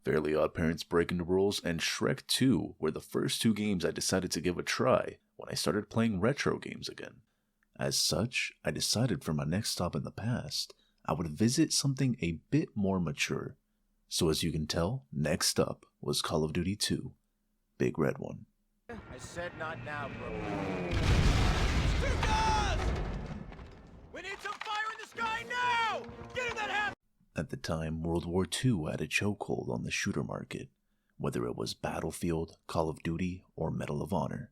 Fairly Odd Parents Breaking the Rules, and Shrek 2 were the first two games I decided to give a try when I started playing retro games again. As such, I decided for my next stop in the past, I would visit something a bit more mature. So as you can tell, next up was Call of Duty 2, Big Red One. I said not now, bro. We need some fire in the sky now! Get in that half! At the time, World War II had a chokehold on the shooter market, whether it was Battlefield, Call of Duty, or Medal of Honor.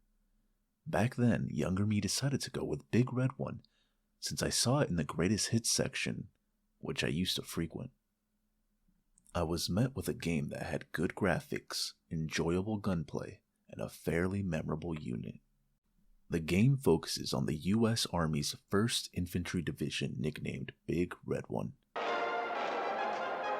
Back then, younger me decided to go with Big Red One, since I saw it in the greatest hits section, which I used to frequent. I was met with a game that had good graphics, enjoyable gunplay, and a fairly memorable unit. The game focuses on the U.S. Army's 1st Infantry Division nicknamed Big Red One.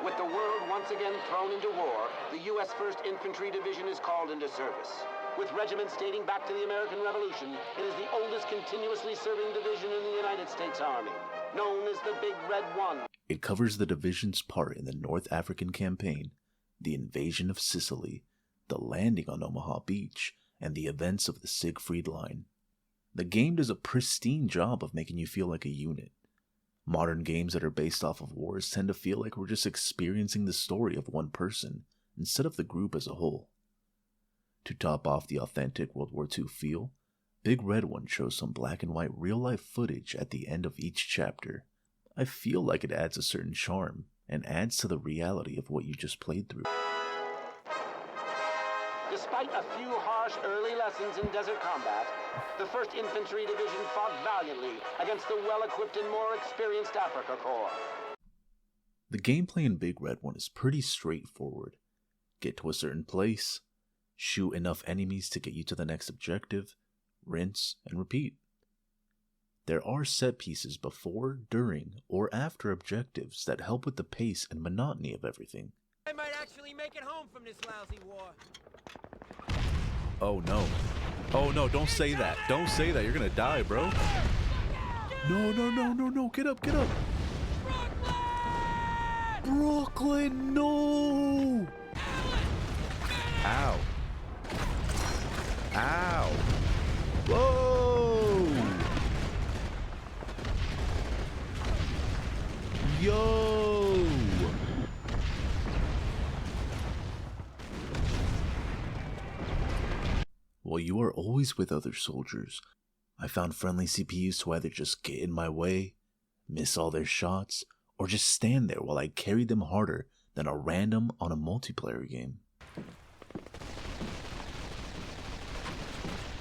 With the world once again thrown into war, the U.S. 1st Infantry Division is called into service. With regiments dating back to the American Revolution, it is the oldest continuously serving division in the United States Army, known as the Big Red One. It covers the division's part in the North African campaign, the invasion of Sicily, the landing on Omaha Beach, and the events of the Siegfried Line. The game does a pristine job of making you feel like a unit. Modern games that are based off of wars tend to feel like we're just experiencing the story of one person, instead of the group as a whole. To top off the authentic World War II feel, Big Red One shows some black and white real-life footage at the end of each chapter. I feel like it adds a certain charm, and adds to the reality of what you just played through. Despite a few harsh early lessons in desert combat, the 1st Infantry Division fought valiantly against the well-equipped and more experienced Africa Corps. The gameplay in Big Red One is pretty straightforward. Get to a certain place, shoot enough enemies to get you to the next objective, rinse, and repeat. There are set pieces before, during, or after objectives that help with the pace and monotony of everything. I might actually make it home from this lousy war. Oh no. Oh no, don't say that. Don't say that. You're gonna die, bro. No. Get up. Brooklyn, no! Ow. Whoa! Yo! While you are always with other soldiers, I found friendly CPUs to either just get in my way, miss all their shots, or just stand there while I carried them harder than a random on a multiplayer game.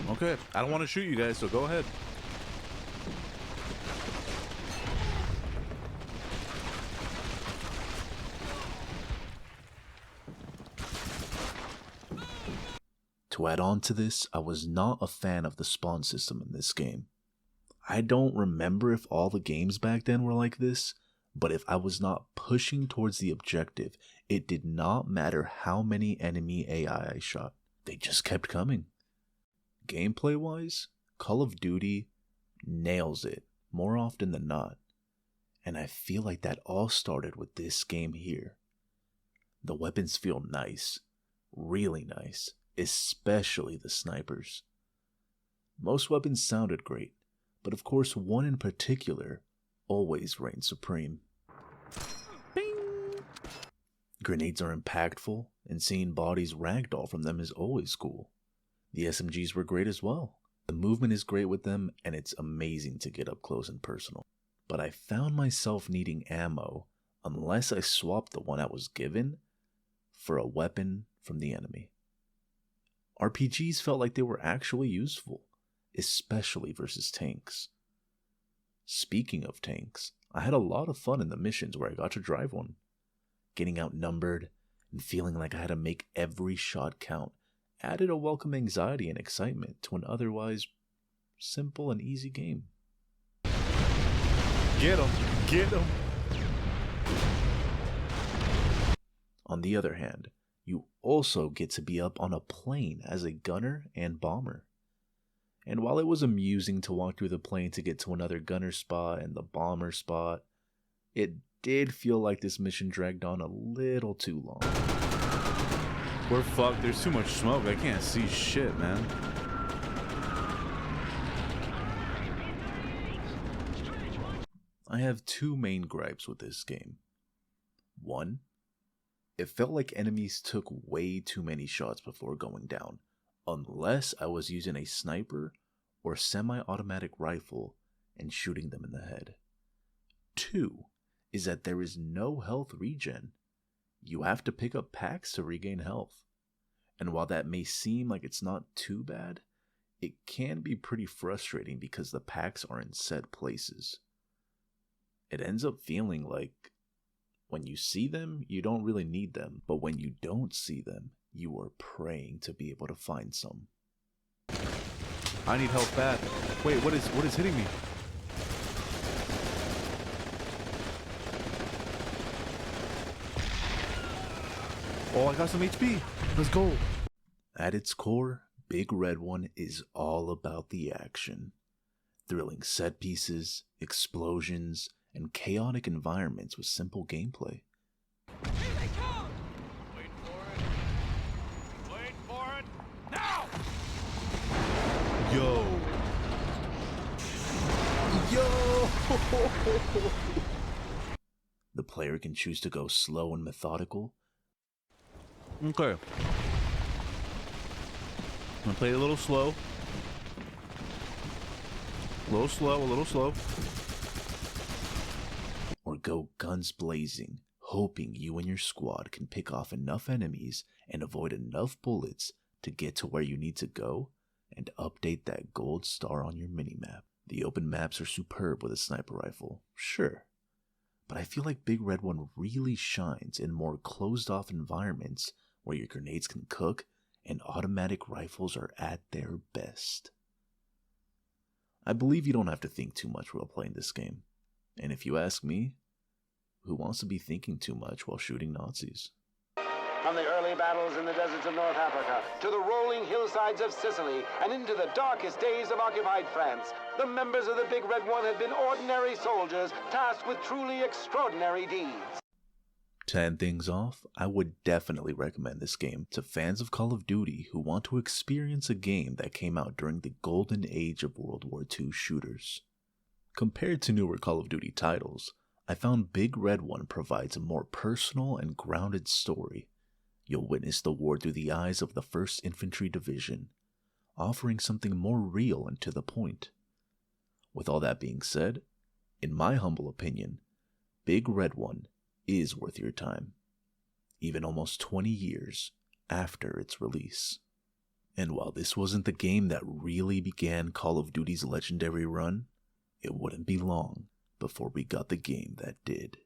Okay, I don't want to shoot you guys, so go ahead. To add on to this, I was not a fan of the spawn system in this game. I don't remember if all the games back then were like this, but if I was not pushing towards the objective, it did not matter how many enemy AI I shot. They just kept coming. Gameplay wise, Call of Duty nails it more often than not, and I feel like that all started with this game here. The weapons feel nice, really nice, especially the snipers. Most weapons sounded great, but of course one in particular always reigned supreme. Bing! Grenades are impactful, and seeing bodies ragdoll from them is always cool. The SMGs were great as well. The movement is great with them, and it's amazing to get up close and personal. But I found myself needing ammo unless I swapped the one I was given for a weapon from the enemy. RPGs felt like they were actually useful, especially versus tanks. Speaking of tanks, I had a lot of fun in the missions where I got to drive one. Getting outnumbered and feeling like I had to make every shot count added a welcome anxiety and excitement to an otherwise simple and easy game. Get him! On the other hand, you also get to be up on a plane as a gunner and bomber. And while it was amusing to walk through the plane to get to another gunner spot and the bomber spot, it did feel like this mission dragged on a little too long. We're fucked. There's too much smoke. I can't see shit, man. I have two main gripes with this game. One, it felt like enemies took way too many shots before going down, unless I was using a sniper or semi-automatic rifle and shooting them in the head. Two is that there is no health regen. You have to pick up packs to regain health. And while that may seem like it's not too bad, it can be pretty frustrating because the packs are in set places. It ends up feeling like when you see them, you don't really need them, but when you don't see them, you are praying to be able to find some. I need help bad. Wait, what is hitting me? Oh, I got some HP. Let's go. At its core, Big Red One is all about the action. Thrilling set pieces, explosions, and chaotic environments with simple gameplay. Here they come! Wait for it. Wait for it. Now! Yo! The player can choose to go slow and methodical. Okay. I'm gonna play it a little slow. A little slow. Or go guns blazing, hoping you and your squad can pick off enough enemies and avoid enough bullets to get to where you need to go and update that gold star on your minimap. The open maps are superb with a sniper rifle, sure, but I feel like Big Red One really shines in more closed-off environments where your grenades can cook and automatic rifles are at their best. I believe you don't have to think too much while playing this game, and if you ask me, who wants to be thinking too much while shooting Nazis? From the early battles in the deserts of North Africa to the rolling hillsides of Sicily and into the darkest days of occupied France, the members of the Big Red One had been ordinary soldiers tasked with truly extraordinary deeds. To end things off, I would definitely recommend this game to fans of Call of Duty who want to experience a game that came out during the golden age of World War II shooters. Compared to newer Call of Duty titles, I found Big Red One provides a more personal and grounded story. You'll witness the war through the eyes of the 1st Infantry Division, offering something more real and to the point. With all that being said, in my humble opinion, Big Red One is worth your time, even almost 20 years after its release. And while this wasn't the game that really began Call of Duty's legendary run, it wouldn't be long before we got the game that did.